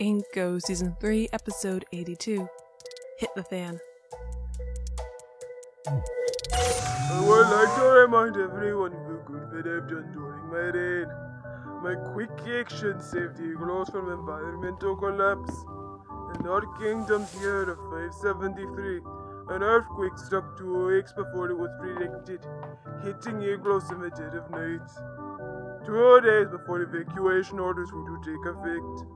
InCo Season 3, Episode 82. Hit the Fan. I would like to remind everyone of the good that I've done during my reign. My quick action saved the Eagles from environmental collapse. In our kingdom's year of 573, an earthquake struck 2 weeks before it was predicted, hitting Eagles in the dead of night. 2 days before evacuation orders were to take effect.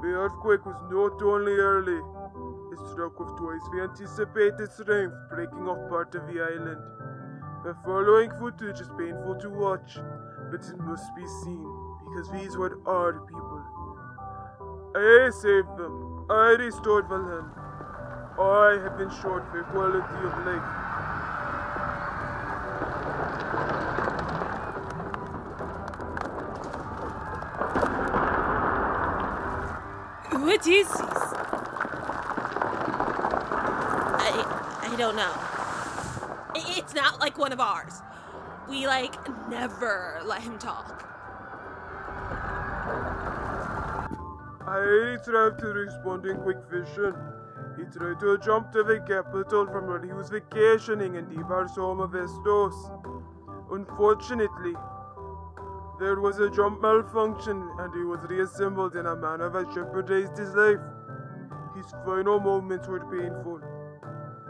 The earthquake was not only early, it struck with twice the anticipated strength, breaking off part of the island. The following footage is painful to watch, but it must be seen, because these were our people. I saved them. I restored the land. I have ensured their quality of life. What is this? I don't know. It's not like one of ours. We, never let him talk. I tried to respond in quick vision. He tried to jump to the capital from where he was vacationing in Divar's home of Estos. Unfortunately, there was a jump malfunction and he was reassembled in a manner that jeopardized his life. His final moments were painful.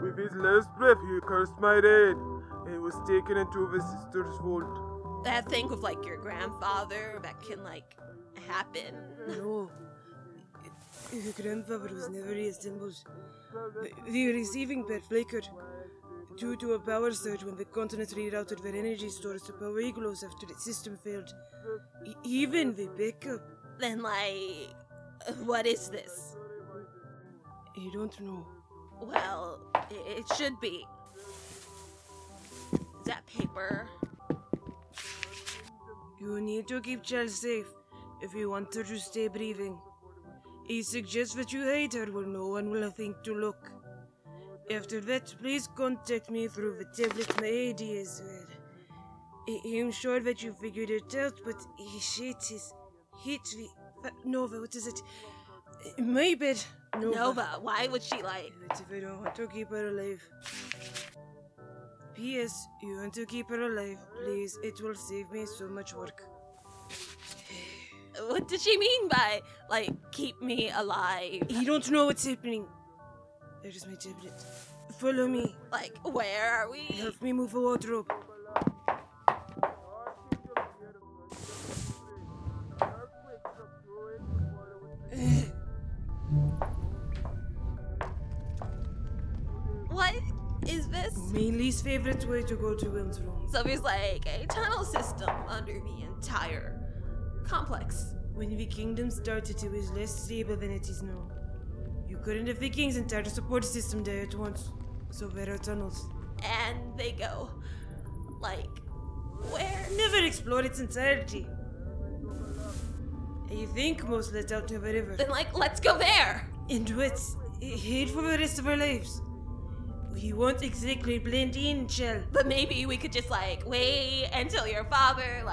With his last breath, he cursed my reign and was taken into the sister's vault. That thing with, your grandfather that can, happen. No. Your grandfather was never reassembled. The receiving pad flickered due to a power surge when the continent rerouted their energy stores to power igloos after the system failed. Even the backup. Then, what is this? You don't know. Well, it should be. Is that paper? You need to keep Chell safe if you want her to stay breathing. He suggests that you hide her where no one will think to look. After that, please contact me through the tablet my ID has read. I'm sure that you figured it out, but his Nova, what is it? My bad. Nova, why would she But if I don't want to keep her alive. P.S. You want to keep her alive, please. It will save me so much work. What did she mean by, keep me alive? You don't know what's happening. There's my tablet. Follow me. Where are we? Help me move a wardrobe. What is this? My least favorite way to go to Will's room. So there's a tunnel system under the entire complex. When the kingdom started, it was less stable than it is now. You couldn't have the king's entire support system there at once. So there are tunnels. And they go, where? Never explore its entirety. I think most let out to the river. Then, let's go there! And what? Hide for the rest of our lives. We won't exactly blend in, Chell. But maybe we could just, wait until your father,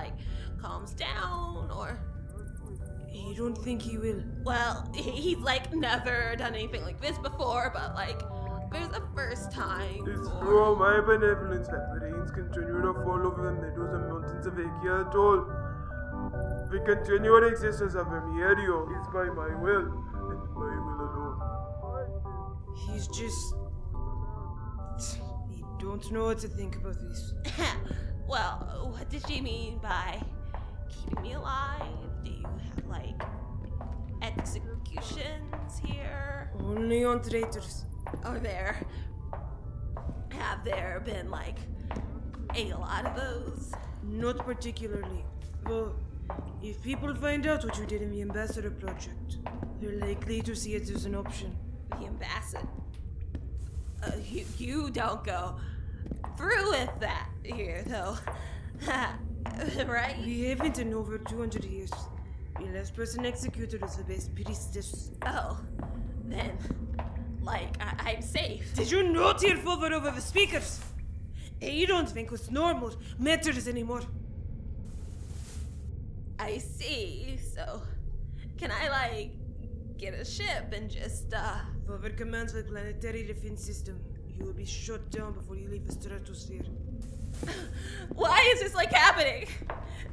calms down, or... I don't think he will. Well, he's, never done anything like this before, but, there's a first time. It's through my benevolence that the rains continue to fall over the meadows and mountains of Akia Atoll. The continual existence of Vermierio is by my will, and my will alone. He's just... He don't know what to think about this. Well, what did she mean by keeping me alive? Do you have, executions here? Only on traitors. Have there been, a lot of those? Not particularly. Well, if people find out what you did in the Ambassador Project, they're likely to see it as an option. The Ambassador? You don't go through with that here, though. Right? We haven't in over 200 years. The last person executed was the best priestess. Oh, then, I'm safe. Did you not hear forward over the speakers? You don't think what's normal matters anymore. I see. So, can I, get a ship and just, Father commands the planetary defense system. You will be shot down before you leave the stratosphere. Why is this, like, happening?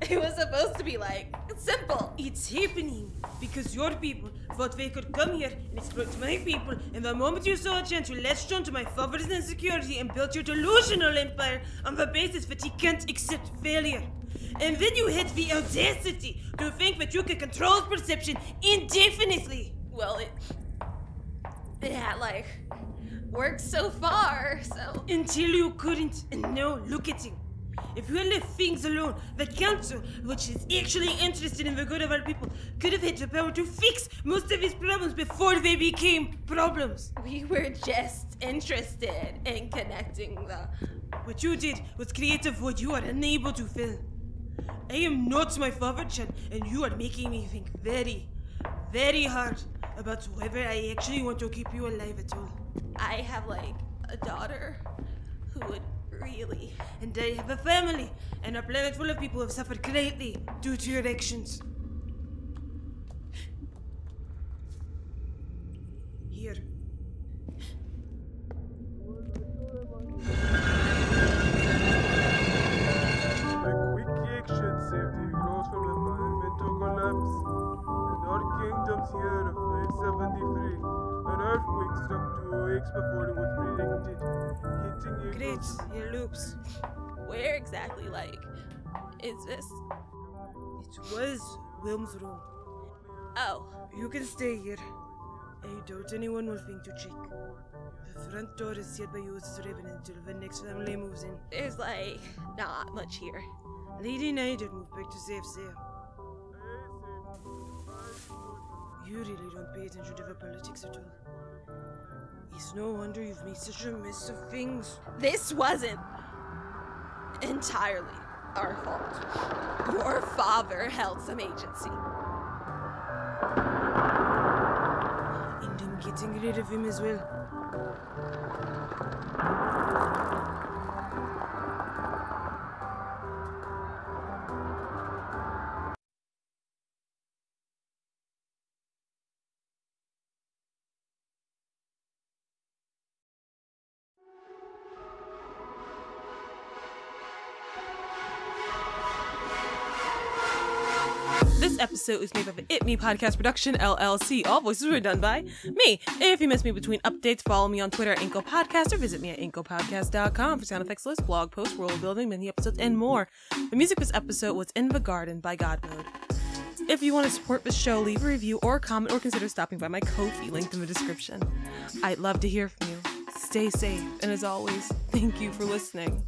It was supposed to be, like, simple. It's happening because your people thought they could come here and exploit my people, and the moment you saw a chance, you latched onto my father's insecurity and built your delusional empire on the basis that he can't accept failure. And then you had the audacity to think that you could control perception indefinitely. Well, it had, like, worked so far, so... Until you couldn't, and now look at him. If you had left things alone, the council, which is actually interested in the good of our people, could have had the power to fix most of his problems before they became problems. We were just interested in connecting the... What you did was create a void you are unable to fill. I am not my father, Chell, and you are making me think very, very hard about whether I actually want to keep you alive at all. I have, like, a daughter who would really... And I have a family, and a planet full of people have suffered greatly due to your actions. Here. A quick action safety grows from environmental collapse. In our kingdom's year of 573, an earthquake struck 2 weeks before it was predicted, hitting Great, your loops. Where exactly, like, is this? It was Wilm's room. Oh, You can stay here. I doubt anyone will think to check. The front door is sealed by you as a ribbon until the next family moves in. there's, like, not much here. Lady Nyder moved back to safe there. You really don't pay attention to the politics at all. It's no wonder you've made such a mess of things. This wasn't entirely our fault. Your father held some agency. And I'm getting rid of him as well. This episode is made by the It Me Podcast Production, LLC. All voices were done by me. If you miss me between updates, follow me on Twitter at InCo Podcast or visit me at InCoPodcast.com for sound effects list, blog posts, world building, mini episodes, and more. The music for this episode was In the Garden by God Mode. If you want to support the show, leave a review or comment or consider stopping by my Ko-fi linked in the description. I'd love to hear from you. Stay safe, and as always, thank you for listening.